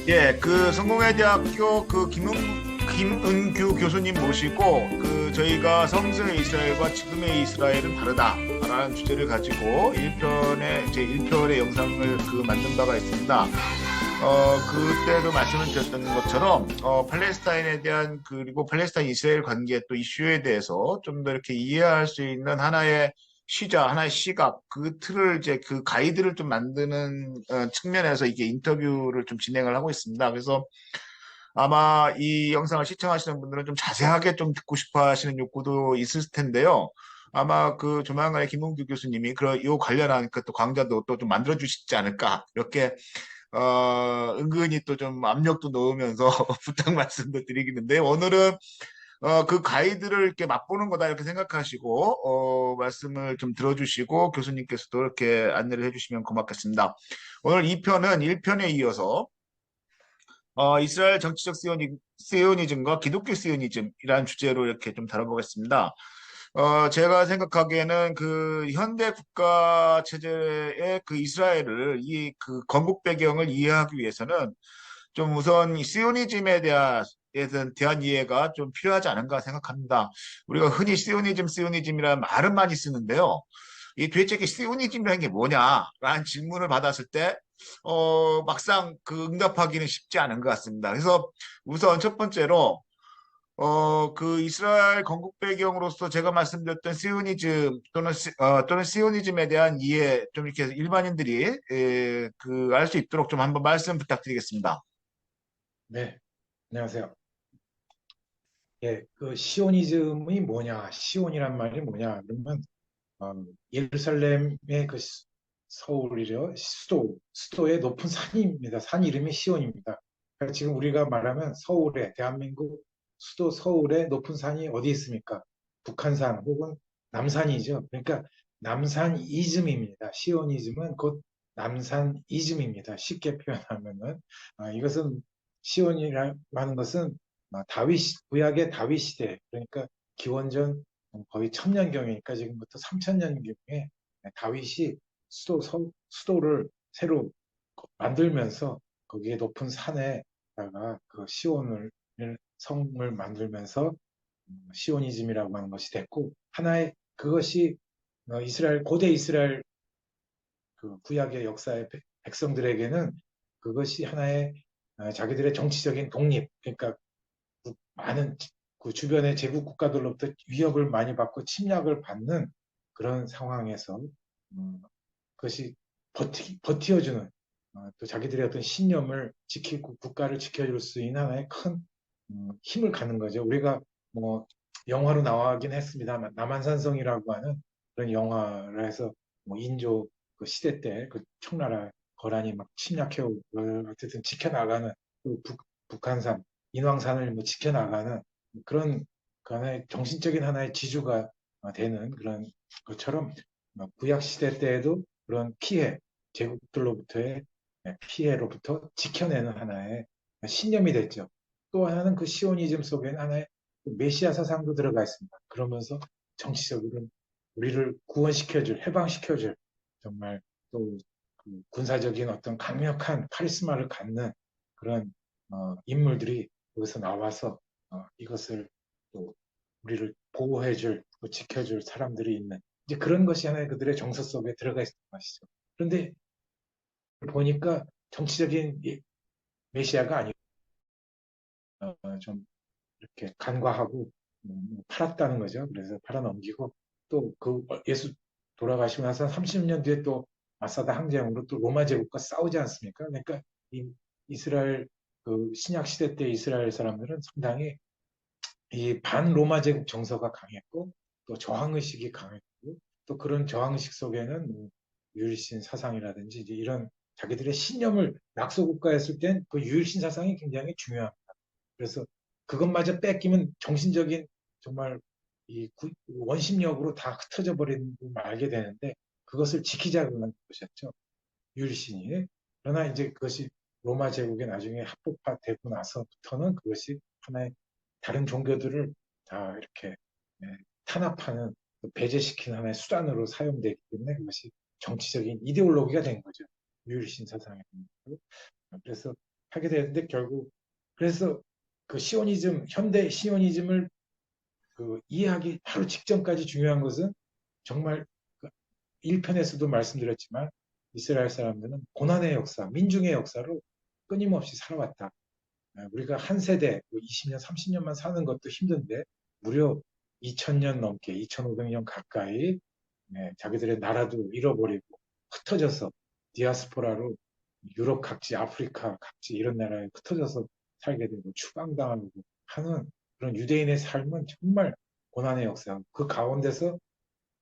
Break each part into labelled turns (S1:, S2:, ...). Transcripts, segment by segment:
S1: 예, 그 성공회대학교 김은규 교수님 모시고 저희가 성서의 이스라엘과 지금의 이스라엘은 다르다라는 주제를 가지고 1편의 제 1편의 영상을 만든 바가 있습니다. 그때도 말씀을 드렸던 것처럼 팔레스타인에 대한 그리고 팔레스타인 이스라엘 관계 또 이슈에 대해서 좀 더 이렇게 이해할 수 있는 하나의 시작, 하나의 시각, 그 틀을 이제 그 가이드를 좀 만드는 측면에서 이게 인터뷰를 좀 진행을 하고 있습니다. 그래서 아마 이 영상을 시청하시는 분들은 좀 자세하게 좀 듣고 싶어 하시는 욕구도 있을 텐데요. 아마 조만간에 김홍규 교수님이 요 관련한 또 강좌도 또 좀 만들어 주시지 않을까. 이렇게 은근히 또 좀 압력도 넣으면서 부탁 말씀도 드리겠는데 오늘은 그 가이드를 이렇게 맛보는 거다 이렇게 생각하시고 말씀을 좀 들어주시고 교수님께서도 이렇게 안내를 해주시면 고맙겠습니다. 오늘 2편은 1편에 이어서 이스라엘 정치적 시오니즘과 기독교 시오니즘이라는 주제로 이렇게 좀 다뤄보겠습니다. 제가 생각하기에는 그 현대 국가 체제의 그 이스라엘을 건국 배경을 이해하기 위해서는 좀 우선 이 시오니즘에 대한 이해가 좀 필요하지 않은가 생각합니다. 우리가 흔히 시오니즘이라는 말은 많이 쓰는데요. 이 도대체 시오니즘이라는 게 뭐냐라는 질문을 받았을 때, 막상 응답하기는 쉽지 않은 것 같습니다. 그래서 우선 첫 번째로, 이스라엘 건국 배경으로서 제가 말씀드렸던 시오니즘 또는 시오니즘에 대한 이해 좀 이렇게 일반인들이 알 수 있도록 좀 한번 말씀 부탁드리겠습니다.
S2: 네, 안녕하세요. 예, 그 시오니즘이 뭐냐, 시온이란 말이 뭐냐, 그러면 어, 예루살렘의 서울이죠, 수도의 높은 산입니다. 산 이름이 시온입니다. 그러니까 지금 우리가 말하면 서울에, 대한민국 수도 서울의 높은 산이 어디 있습니까? 북한산 혹은 남산이죠. 그러니까 남산 이즘입니다. 시오니즘은 곧 남산 이즘입니다. 쉽게 표현하면은 이것은 시온이라는 것은 구약의 다윗 시대, 그러니까 기원전 거의 천년경이니까 지금부터 3000년경에 다윗이 수도를 새로 만들면서 거기에 높은 산에다가 그 시온을 성을 만들면서 시오니즘이라고 하는 것이 됐고, 하나의 그것이 고대 이스라엘 그 구약의 역사의 백성들에게는 그것이 하나의 자기들의 정치적인 독립, 그러니까 많은 그 주변의 제국 국가들로부터 위협을 많이 받고 침략을 받는 그런 상황에서 그것이 버티어주는, 또 자기들의 어떤 신념을 지키고 국가를 지켜줄 수 있는 하나의 큰 힘을 갖는 거죠. 우리가 뭐 영화로 나와긴 했습니다만 남한산성이라고 하는 그런 영화를 해서 뭐 인조 그 시대 때 그 청나라 거란이 막 침략해오고 어쨌든 지켜나가는 그 북한산 인왕산을 뭐 지켜나가는 그런 그 하나의 정신적인 하나의 지주가 되는 그런 것처럼 구약 시대 때에도 그런 제국들로부터의 피해로부터 지켜내는 하나의 신념이 됐죠. 또 하나는 그 시오니즘 속에는 하나의 그 메시아 사상도 들어가 있습니다. 그러면서 정치적으로 우리를 구원시켜줄, 해방시켜줄 정말 또그 군사적인 어떤 강력한 카리스마를 갖는 그런 인물들이 여기서 나와서 이것을 또 우리를 보호해줄, 또 지켜줄 사람들이 있는 이제 그런 것이 하나의 그들의 정서 속에 들어가 있는 것이죠. 그런데 보니까 정치적인 메시아가 아니고 좀 이렇게 간과하고 팔았다는 거죠. 그래서 팔아넘기고 또 그 예수 돌아가시고 나서 30년 뒤에 또 마사다 항쟁으로 또 로마 제국과 싸우지 않습니까? 그러니까 이 이스라엘 그 신약 시대 때 이스라엘 사람들은 상당히 이 반로마 제국 정서가 강했고 또 저항의식이 강했고 또 그런 저항의식 속에는 뭐 유일신 사상이라든지 이제 이런 자기들의 신념을 낙소국가였을 땐 그 유일신 사상이 굉장히 중요합니다. 그래서 그것마저 뺏기면 정신적인 정말 원심력으로 다 흩어져 버리고 말게 되는데 그것을 지키자고 하는 것이었죠. 유일신이. 그러나 이제 그것이 로마 제국의 나중에 합법화되고 나서부터는 그것이 하나의 다른 종교들을 다 이렇게 예, 탄압하는 배제시키는 하나의 수단으로 사용되기 때문에 그것이 정치적인 이데올로기가 된 거죠. 유일신 사상이. 그래서 하게 되는데 결국 그래서 그 시오니즘, 현대 시오니즘을 그 이해하기 바로 직전까지 중요한 것은 정말 그 1편에서도 말씀드렸지만 이스라엘 사람들은 고난의 역사, 민중의 역사로 끊임없이 살아왔다. 우리가 한 세대, 20년, 30년만 사는 것도 힘든데 무려 2000년 넘게, 2500년 가까이 자기들의 나라도 잃어버리고 흩어져서 디아스포라로 유럽 각지, 아프리카 각지 이런 나라에 흩어져서 살게 되고 추방당하고 하는 그런 유대인의 삶은 정말 고난의 역사. 그 가운데서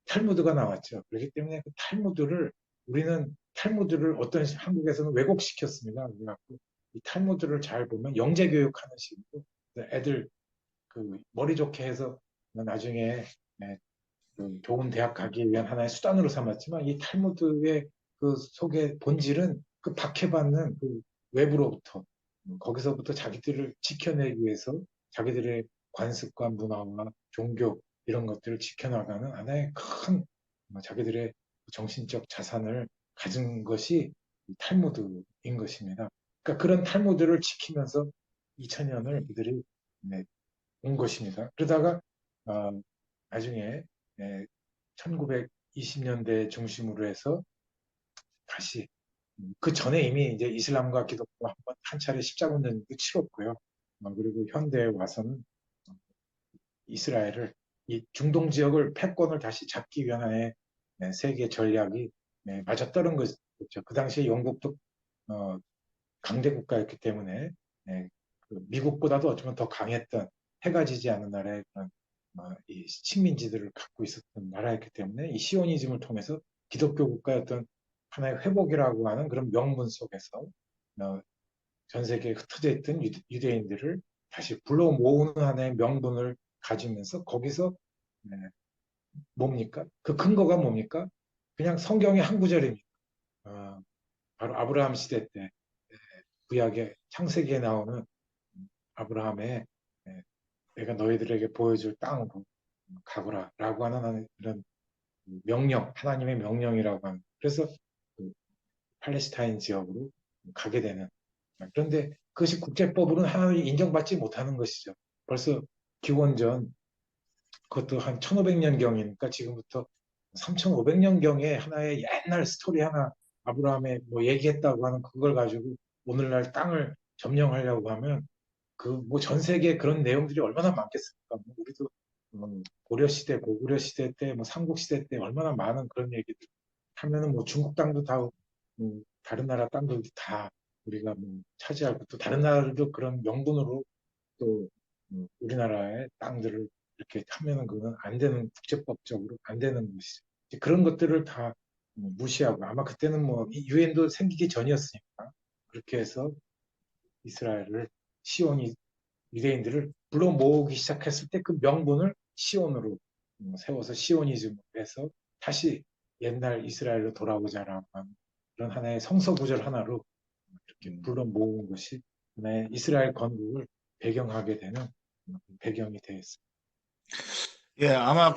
S2: 탈무드가 나왔죠. 그렇기 때문에 그 탈무드를 우리는 탈무드를 어떤 한국에서는 왜곡시켰습니다. 그래갖고 이 탈무드를 잘 보면 영재 교육하는 식으로 애들 그 머리 좋게 해서 나중에 그 좋은 대학 가기 위한 하나의 수단으로 삼았지만 이 탈무드의 그 속의 본질은 그 박해받는 그 외부로부터 거기서부터 자기들을 지켜내기 위해서 자기들의 관습과 문화와 종교 이런 것들을 지켜나가는 하나의 큰 자기들의 정신적 자산을 가진 것이 탈무드인 것입니다. 그러니까 그런 탈무드를 지키면서 2000년을 그들이 온 것입니다. 그러다가 어, 나중에 1920년대 중심으로 해서 다시 그 전에 이미 이제 이슬람과 기독교가 한 차례 십자군전도 치렀고요. 그리고 현대에 와서는 이스라엘을 이 중동 지역을 패권을 다시 잡기 위한 하나의 세계 전략이 맞아떨어진 거죠. 그 당시에 영국도 어, 강대 국가였기 때문에 그 미국보다도 어쩌면 더 강했던 해가 지지 않는 나라의 그런 이 식민지들을 갖고 있었던 나라였기 때문에 이 시오니즘을 통해서 기독교 국가의 어떤 하나의 회복이라고 하는 그런 명분 속에서 전 세계에 흩어져 있던 유대인들을 다시 불러 모으는 하나의 명분을 가지면서 거기서 뭡니까? 그 근거가 뭡니까? 그냥 성경의 한 구절입니다. 어, 바로 아브라함 시대 때 구약의 창세기에 나오는 아브라함의 내가 너희들에게 보여줄 땅으로 가거라라고 하는 이런 명령, 하나님의 명령이라고 하는. 그래서 그 팔레스타인 지역으로 가게 되는. 그런데 그것이 국제법으로는 하나님 인정받지 못하는 것이죠. 벌써 기원전 그것도 한 1500년경이니까 지금부터 3500년경에 하나의 옛날 스토리 하나 아브라함의 뭐 얘기했다고 하는 그걸 가지고 오늘날 땅을 점령하려고 하면 그 뭐 전 세계에 그런 내용들이 얼마나 많겠습니까? 뭐 우리도 고려 시대, 고구려 시대 때, 뭐 삼국 시대 때 얼마나 많은 그런 얘기들 하면은 뭐 중국 땅도 다 다른 나라 땅들도 다 우리가 뭐 차지하고 또 다른 나라들도 그런 명분으로 또 우리나라의 땅들을 이렇게 하면은 그건 안 되는 국제법적으로 안 되는 것이죠. 이제 그런 것들을 다 무시하고 아마 그때는 뭐 유엔도 생기기 전이었으니까 그렇게 해서 이스라엘을 시온이 유대인들을 불러 모으기 시작했을 때 그 명분을 시온으로 세워서 시오니즘으로 해서 다시 옛날 이스라엘로 돌아오자라고 하는 그런 하나의 성서 구절 하나로 이렇게 불러 모은 것이 하나의 이스라엘 건국을 배경하게 되는 배경이 되었습니다.
S1: 예, 아마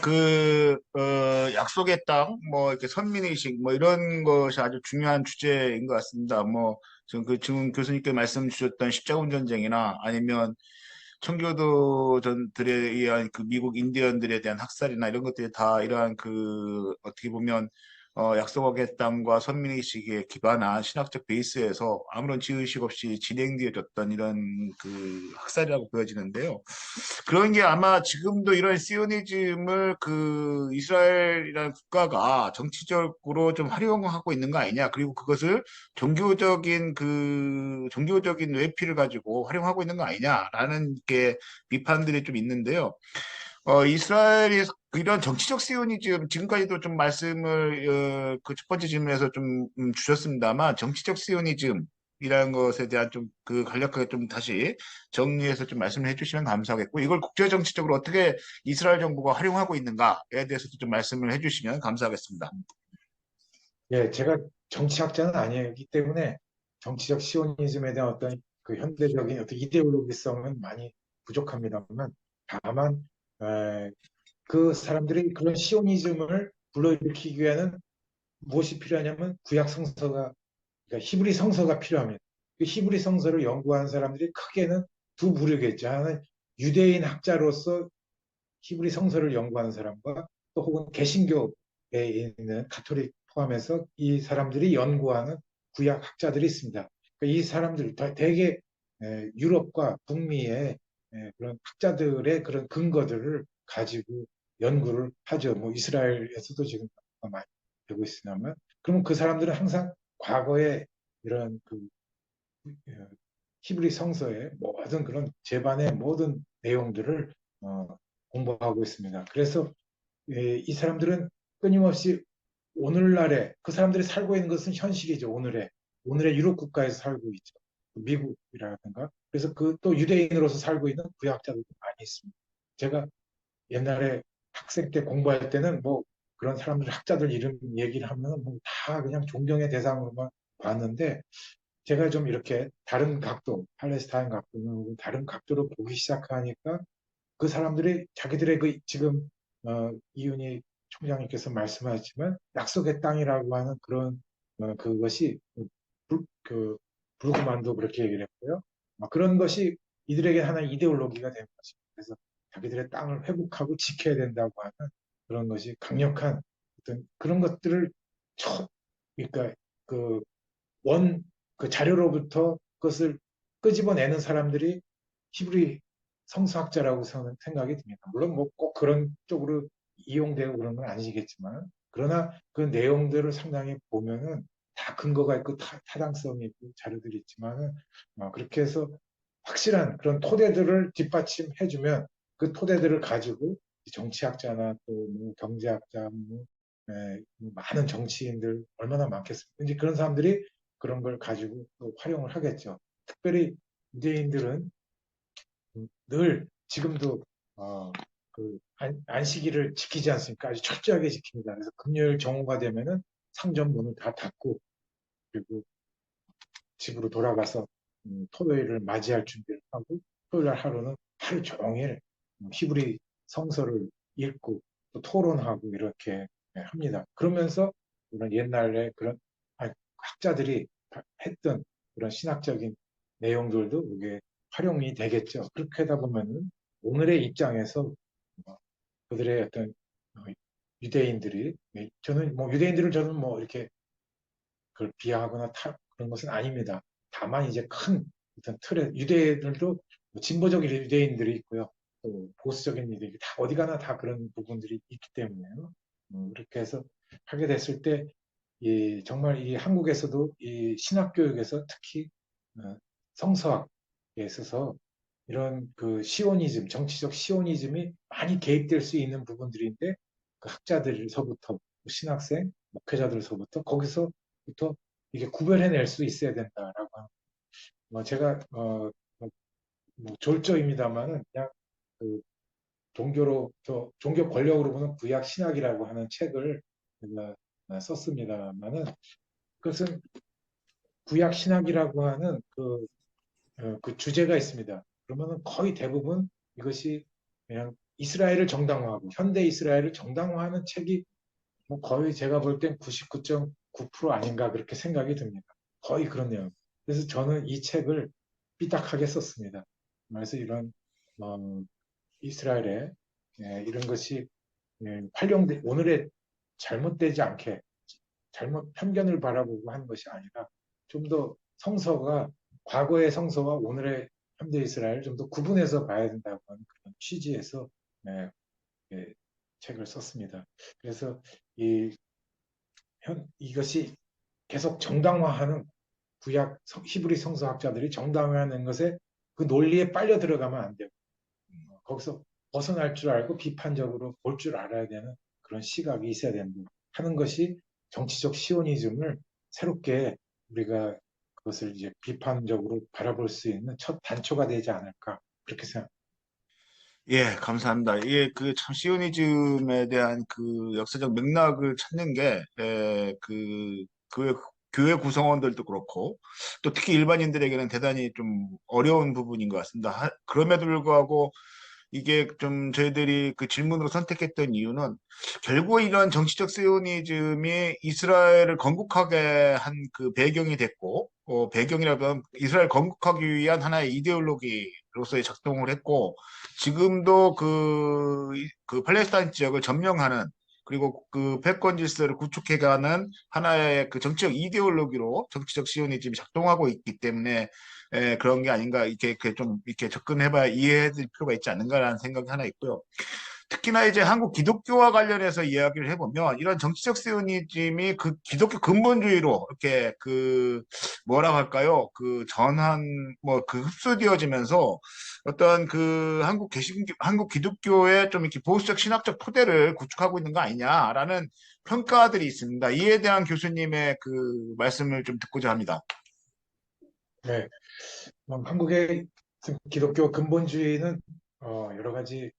S1: 약속의 땅, 뭐, 이렇게 선민의식, 뭐, 이런 것이 아주 중요한 주제인 것 같습니다. 뭐, 지금 교수님께 말씀 주셨던 십자군 전쟁이나 아니면 청교도들에 의한 그 미국 인디언들에 대한 학살이나 이런 것들이 다 이러한 어떻게 보면, 약속의 땅과 선민의식에 기반한 신학적 베이스에서 아무런 지의식 없이 진행되어졌던 이런 학살이라고 보여지는데요. 그런 게 아마 지금도 이런 시오니즘을 이스라엘이라는 국가가 정치적으로 좀 활용하고 있는 거 아니냐. 그리고 그것을 종교적인 외피를 가지고 활용하고 있는 거 아니냐라는 게 비판들이 좀 있는데요. 이스라엘이 이런 정치적 시오니즘, 지금까지도 좀 말씀을, 그 첫 번째 질문에서 좀 주셨습니다만, 정치적 시오니즘, 이라는 것에 대한 간략하게 좀 다시 정리해서 좀 말씀을 해주시면 감사하겠고, 이걸 국제정치적으로 어떻게 이스라엘 정부가 활용하고 있는가에 대해서도 좀 말씀을 해주시면 감사하겠습니다.
S2: 예, 제가 정치학자는 아니기 때문에 정치적 시오니즘에 대한 어떤 그 현대적인 어떤 이데올로기성은 많이 부족합니다만 다만 그 사람들이 그런 시오니즘을 불러일으키기 위해는 무엇이 필요하냐면 구약 성서가 그러니까 히브리 성서가 필요합니다. 그 히브리 성서를 연구한 사람들이 크게는 두 부류겠죠. 하나는 유대인 학자로서 히브리 성서를 연구하는 사람과 또 혹은 개신교에 있는 가톨릭 포함해서 이 사람들이 연구하는 구약 학자들이 있습니다. 그러니까 이 사람들 대개 유럽과 북미의 그런 학자들의 그런 근거들을 가지고 연구를 하죠. 뭐 이스라엘에서도 지금 많이 되고 있으나만 그러면 그 사람들은 항상 과거에 이런 그 히브리 성서의 모든 그런 제반의 모든 내용들을 공부하고 있습니다. 그래서 이 사람들은 끊임없이 오늘날에 그 사람들이 살고 있는 것은 현실이죠. 오늘의 유럽 국가에서 살고 있죠. 미국이라든가. 그래서 그 또 유대인으로서 살고 있는 구약자들도 많이 있습니다. 제가 옛날에 학생 때 공부할 때는 뭐 그런 사람들 학자들 이름 얘기를 하면 뭐다 그냥 존경의 대상으로만 봤는데 제가 좀 이렇게 다른 각도, 팔레스타인 각도는 다른 각도로 보기 시작하니까 그 사람들이 자기들의 그 지금 이윤희 총장님께서 말씀하셨지만 약속의 땅이라고 하는 그런 그것이 그 불구만도 그렇게 얘기를 했고요. 그런 것이 이들에게 하나의 이데올로기가 된 것입니다. 그래서 자기들의 땅을 회복하고 지켜야 된다고 하는 그런 것이 강력한 어떤 그런 것들을 그러니까 그 그 자료로부터 그것을 끄집어내는 사람들이 히브리 성서학자라고 생각이 듭니다. 물론 뭐 꼭 그런 쪽으로 이용되고 그런 건 아니겠지만, 그러나 그 내용들을 상당히 보면은 다 근거가 있고 타당성이 있고 자료들이 있지만은 그렇게 해서 확실한 그런 토대들을 뒷받침해주면 그 토대들을 가지고 정치학자나 또뭐 경제학자, 뭐 많은 정치인들 얼마나 많겠습니까? 이제 그런 사람들이 그런 걸 가지고 또 활용을 하겠죠. 특별히 유대인들은 늘 지금도 그 안식일을 지키지 않습니까? 아주 철저하게 지킵니다. 그래서 금요일 정오가 되면은 상점 문을 다 닫고 그리고 집으로 돌아가서 토요일을 맞이할 준비를 하고 토요일 날 하루는 하루 종일 히브리 성서를 읽고 또 토론하고 이렇게 합니다. 그러면서 그런 옛날에 그런 학자들이 했던 그런 신학적인 내용들도 이게 활용이 되겠죠. 그렇게 하다 보면은 오늘의 입장에서 그들의 어떤 유대인들이 저는 뭐 유대인들을 저는 뭐 이렇게 그걸 비하하거나 그런 것은 아닙니다. 다만 이제 큰 어떤 틀에 유대인들도 뭐 진보적인 유대인들이 있고요. 또 보수적인 유대인들이 다 어디 가나 다 그런 부분들이 있기 때문에요. 그렇게 해서 하게 됐을 때 정말 이 한국에서도 이 신학 교육에서 특히 성서학에 있어서 이런 그 시오니즘, 정치적 시오니즘이 많이 개입될 수 있는 부분들인데 그 학자들서부터 신학생, 목회자들서부터 거기서부터 이게 구별해낼 수 있어야 된다라고 하는 제가 뭐 졸조입니다만은 그냥 그 종교 권력으로 보는 구약 신학이라고 하는 책을 제가 썼습니다만은 그것은 구약 신학이라고 하는 그 주제가 있습니다. 그러면은 거의 대부분 이것이 그냥 이스라엘을 정당화하고 현대 이스라엘을 정당화하는 책이 뭐 거의 제가 볼 땐 99.9% 아닌가 그렇게 생각이 듭니다. 거의 그런 내용. 그래서 저는 이 책을 삐딱하게 썼습니다. 그래서 이런 이스라엘의 이런 것이 활용돼 오늘의 잘못되지 않게 잘못 편견을 바라보고 하는 것이 아니라 좀 더 성서가 과거의 성서와 오늘의 현대 이스라엘 좀 더 구분해서 봐야 된다고 하는 그런 취지에서 책을 썼습니다. 그래서 이것이 계속 정당화하는 구약 히브리 성서학자들이 정당화하는 것에 그 논리에 빨려 들어가면 안 되고 거기서 벗어날 줄 알고 비판적으로 볼 줄 알아야 되는 그런 시각이 있어야 된다 하는 것이 정치적 시오니즘을 새롭게 우리가 그것을 이제 비판적으로 바라볼 수 있는 첫 단초가 되지 않을까 그렇게 생각합니다.
S1: 예, 감사합니다. 예, 그 참 시오니즘에 대한 그 역사적 맥락을 찾는 게, 교회 구성원들도 그렇고, 또 특히 일반인들에게는 대단히 좀 어려운 부분인 것 같습니다. 그럼에도 불구하고 이게 좀 저희들이 그 질문으로 선택했던 이유는 결국 이런 정치적 시오니즘이 이스라엘을 건국하게 한 그 배경이 됐고, 배경이라면 이스라엘 건국하기 위한 하나의 이데올로기로서의 작동을 했고 지금도 그 팔레스타인 지역을 점령하는 그리고 그 패권 질서를 구축해가는 하나의 그 정치적 이데올로기로 정치적 시오니즘이 작동하고 있기 때문에 그런 게 아닌가 이렇게 좀 이렇게 접근해봐야 이해해줄 필요가 있지 않는가라는 생각이 하나 있고요. 특히나 이제 한국 기독교와 관련해서 이야기를 해보면 이런 정치적 시오니즘이 그 기독교 근본주의로 이렇게 그 뭐라고 할까요? 그 전환 뭐 그 흡수되어지면서 어떤 그 한국 기독교의 좀 이렇게 보수적 신학적 토대를 구축하고 있는 거 아니냐라는 평가들이 있습니다. 이에 대한 교수님의 그 말씀을 좀 듣고자 합니다.
S2: 네. 한국의 기독교 근본주의는 여러 가지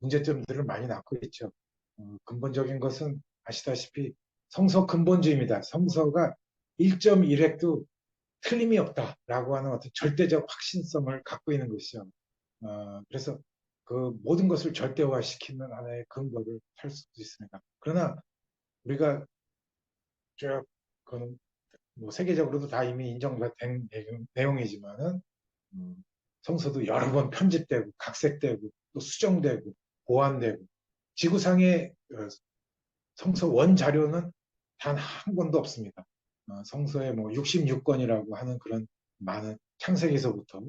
S2: 문제점들을 많이 낳고 있죠. 근본적인 것은 아시다시피 성서 근본주의입니다. 성서가 1.1획도 틀림이 없다라고 하는 어떤 절대적 확신성을 갖고 있는 것이죠. 그래서 그 모든 것을 절대화시키는 하나의 근거를 할 수도 있습니다. 그러나 우리가 쭉 그건 뭐 세계적으로도 다 이미 인정된 내용이지만은 성서도 여러 번 편집되고 각색되고 또 수정되고 보완되고 지구상의 성서 원자료는 단 한 권도 없습니다. 성서에 뭐 66권이라고 하는 그런 많은 창세기서부터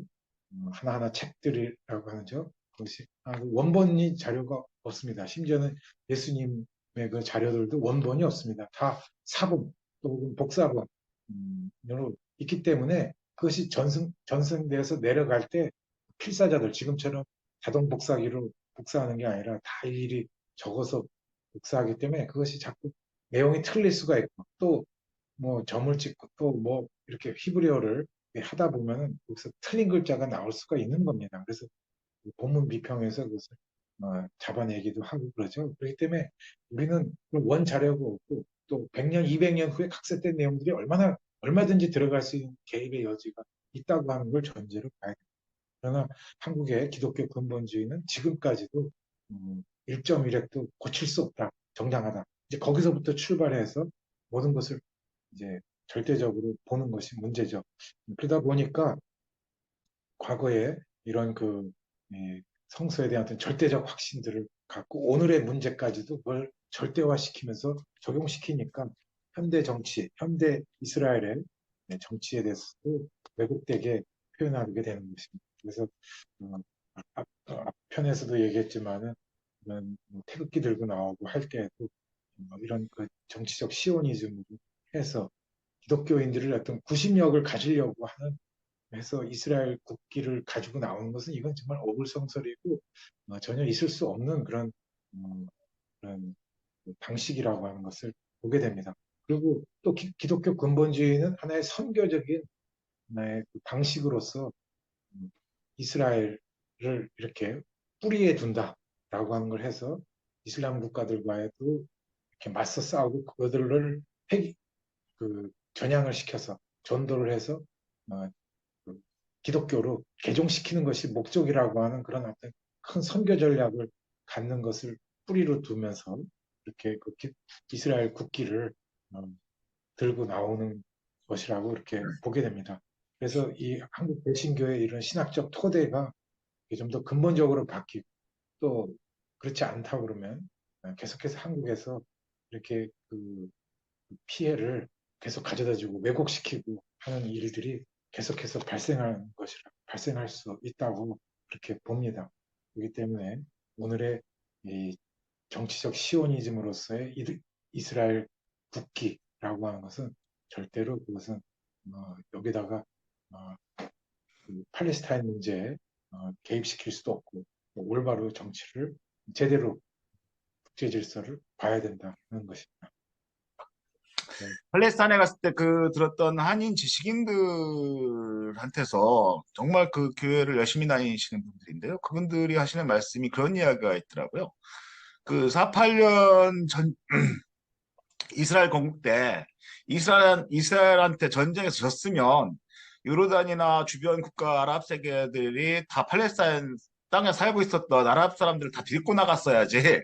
S2: 하나하나 책들이라고 하죠. 그것이 원본이 자료가 없습니다. 심지어는 예수님의 그 자료들도 원본이 없습니다. 다 사본 또는 복사본으로 있기 때문에 그것이 전승되어서 내려갈 때 필사자들 지금처럼 자동 복사기로 복사하는 게 아니라 다 일일이 적어서 복사하기 때문에 그것이 자꾸 내용이 틀릴 수가 있고 또 뭐 점을 찍고 또 뭐 이렇게 히브리어를 하다 보면은 거기서 틀린 글자가 나올 수가 있는 겁니다. 그래서 본문 비평에서 그것을 잡아내기도 하고 그러죠. 그렇기 때문에 우리는 원 자료가 없고 또 100년, 200년 후에 각색된 내용들이 얼마든지 들어갈 수 있는 개입의 여지가 있다고 하는 걸 전제로 봐야 됩니다. 그러나 한국의 기독교 근본주의는 지금까지도 1.1획도 고칠 수 없다, 정당하다. 이제 거기서부터 출발해서 모든 것을 이제 절대적으로 보는 것이 문제죠. 그러다 보니까 과거에 이런 성서에 대한 어떤 절대적 확신들을 갖고 오늘의 문제까지도 그걸 절대화시키면서 적용시키니까 현대 정치, 현대 이스라엘의 정치에 대해서도 왜곡되게 표현하게 되는 것입니다. 그래서 앞편에서도 얘기했지만은 이런 태극기 들고 나오고 할 때에도 이런 그 정치적 시오니즘으로 해서 기독교인들을 어떤 구심력을 가지려고 하는 해서 이스라엘 국기를 가지고 나오는 것은 이건 정말 어불성설이고 전혀 있을 수 없는 그런 방식이라고 하는 것을 보게 됩니다. 그리고 또 기독교 근본주의는 하나의 선교적인 하나의 그 방식으로서 이스라엘을 이렇게 뿌리에 둔다라고 하는 걸 해서 이슬람 국가들과도 이렇게 맞서 싸우고 그들을 전향을 시켜서 전도를 해서 그 기독교로 개종시키는 것이 목적이라고 하는 그런 어떤 큰 선교 전략을 갖는 것을 뿌리로 두면서 이렇게 이스라엘 국기를 들고 나오는 것이라고 이렇게 보게 됩니다. 그래서 이 한국 개신교의 이런 신학적 토대가 좀 더 근본적으로 바뀌고 또 그렇지 않다 그러면 계속해서 한국에서 이렇게 그 피해를 계속 가져다주고 왜곡시키고 하는 일들이 계속해서 발생할 수 있다고 그렇게 봅니다. 그렇기 때문에 오늘의 이 정치적 시오니즘으로서의 이스라엘 국기라고 하는 것은 절대로 그것은 여기다가 그 팔레스타인 문제에 개입시킬 수도 없고 올바로 정치를 제대로 국제 질서를 봐야 된다는 것입니다. 네.
S1: 팔레스타인에 갔을 때 그 들었던 한인 지식인들한테서 정말 그 교회를 열심히 다니시는 분들인데요. 그분들이 하시는 말씀이 그런 이야기가 있더라고요. 그 48년 전 이스라엘 건국 때 이스라엘한테 전쟁에서 졌으면 요르단이나 주변 국가 아랍 세계들이 다 팔레스타인 땅에 살고 있었던 아랍 사람들을 다 데리고 나갔어야지.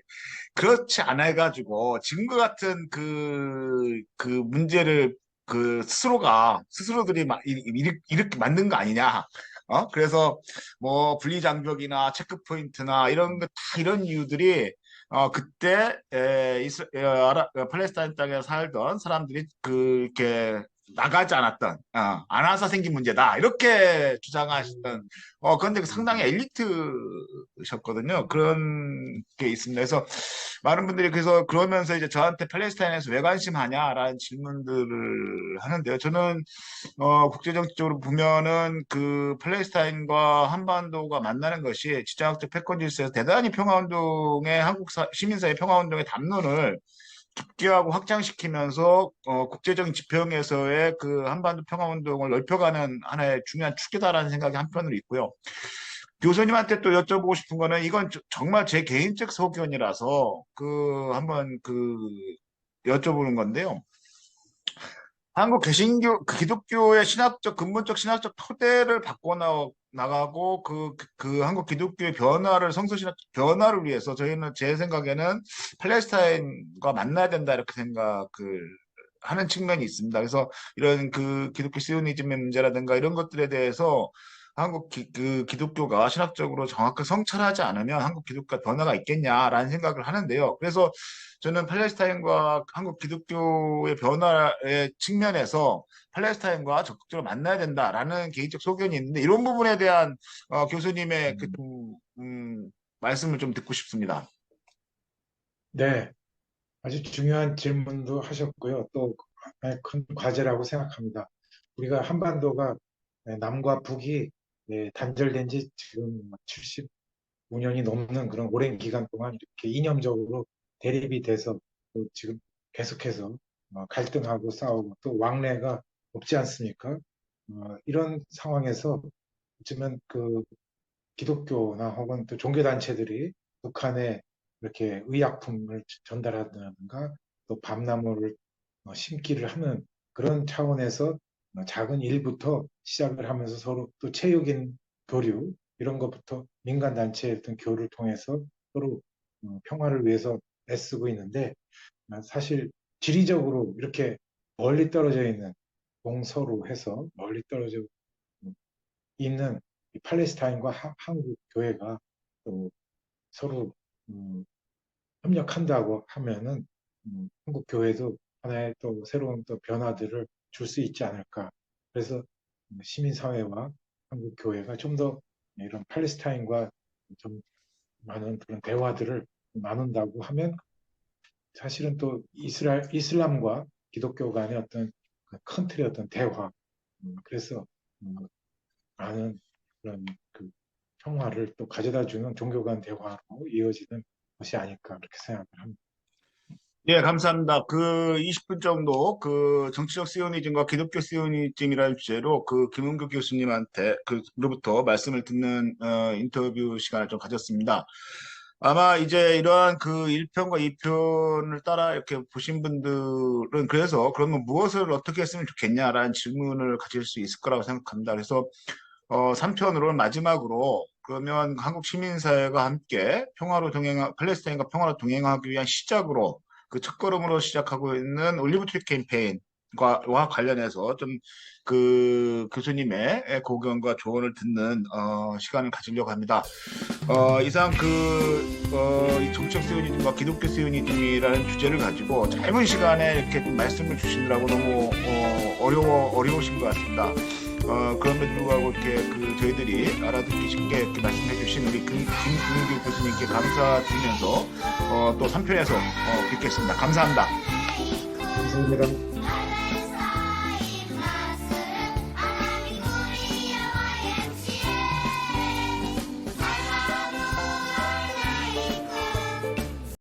S1: 그렇지 않아 가지고 지금과 같은 그 문제를 그 스스로들이 이렇게 만든 거 아니냐. 그래서 뭐 분리장벽이나 체크포인트나 이런 거 다 이런 이유들이 그때 팔레스타인 땅에 살던 사람들이 이렇게 나가지 않았던 안 와서 생긴 문제다 이렇게 주장하셨던 그런데 상당히 엘리트셨거든요. 그런 게 있습니다. 그래서 많은 분들이 그러면서 이제 저한테 팔레스타인에서 왜 관심하냐라는 질문들을 하는데요. 저는 국제정치적으로 보면은 그 팔레스타인과 한반도가 만나는 것이 지정학적 패권 질서에서 대단히 평화운동의 시민사회 평화운동의 담론을 깊게하고 확장시키면서 국제적인 지평에서의 그 한반도 평화운동을 넓혀가는 하나의 중요한 축이다라는 생각이 한편으로 있고요. 교수님한테 또 여쭤보고 싶은 거는 이건 정말 제 개인적 소견이라서 한번 여쭤보는 건데요. 한국 개신교, 기독교의 근본적 신학적 토대를 바꿔나가고 한국 기독교의 성서신학 변화를 위해서 저희는 제 생각에는 팔레스타인과 만나야 된다 이렇게 생각을 하는 측면이 있습니다. 그래서 이런 기독교 시오니즘의 문제라든가 이런 것들에 대해서 한국 기독교가 신학적으로 정확하게 성찰하지 않으면 한국 기독교가 변화가 있겠냐라는 생각을 하는데요. 그래서 저는 팔레스타인과 한국 기독교의 변화의 측면에서 팔레스타인과 적극적으로 만나야 된다라는 개인적 소견이 있는데 이런 부분에 대한 교수님의 말씀을 좀 듣고 싶습니다.
S2: 네, 아주 중요한 질문도 하셨고요. 또 큰 과제라고 생각합니다. 우리가 한반도가 남과 북이 단절된 지 지금 75년이 넘는 그런 오랜 기간 동안 이렇게 이념적으로 대립이 돼서 또 지금 계속해서 갈등하고 싸우고 또 왕래가 없지 않습니까? 이런 상황에서 어쩌면 기독교나 혹은 또 종교단체들이 북한에 이렇게 의약품을 전달한다든가 또 밤나무를 심기를 하는 그런 차원에서 작은 일부터 시작을 하면서 서로 또 체육인 교류 이런 것부터 민간단체의 어떤 교류를 통해서 서로 평화를 위해서 애쓰고 있는데 사실 지리적으로 이렇게 멀리 떨어져 있는 동서로 해서 멀리 떨어져 있는 이 팔레스타인과 한국 교회가 또 서로 협력한다고 하면은 한국 교회도 하나의 또 새로운 또 변화들을 줄 수 있지 않을까. 그래서 시민사회와 한국 교회가 좀 더 이런 팔레스타인과 좀 많은 그런 대화들을 나눈다고 하면 사실은 또 이슬람과 기독교 간의 어떤 큰 틀의 어떤 대화, 그래서 많은 그런 평화를 또 가져다주는 종교 간 대화로 이어지는 것이 아닐까 그렇게 생각을 합니다.
S1: 예, 감사합니다. 20분 정도 정치적 시오니즘과 기독교 시오니즘이라는 주제로 김은교 교수님한테 그로부터 말씀을 듣는 인터뷰 시간을 좀 가졌습니다. 아마 이제 이러한 1편과 2편을 따라 이렇게 보신 분들은 그래서 그러면 무엇을 어떻게 했으면 좋겠냐라는 질문을 가질 수 있을 거라고 생각합니다. 그래서 3편으로는 마지막으로 그러면 한국 시민사회가 함께 팔레스타인과 평화로 동행하기 위한 시작으로 첫걸음으로 시작하고 있는 올리브 트리 캠페인과 관련해서 좀 교수님의 고견과 조언을 듣는 시간을 가지려고 합니다. 이상 이 정치적 시오니즘과 기독교 시오니즘이라는 주제를 가지고 짧은 시간에 이렇게 말씀을 주시느라고 너무 어려우신 것 같습니다. 그럼에도 불구하고 이렇게 저희들이 알아듣기 쉽게 이렇게 말씀해 주신 우리 김은규 교수님께 감사드리면서 또 3편에서 뵙겠습니다. 감사합니다.
S2: 감사합니다.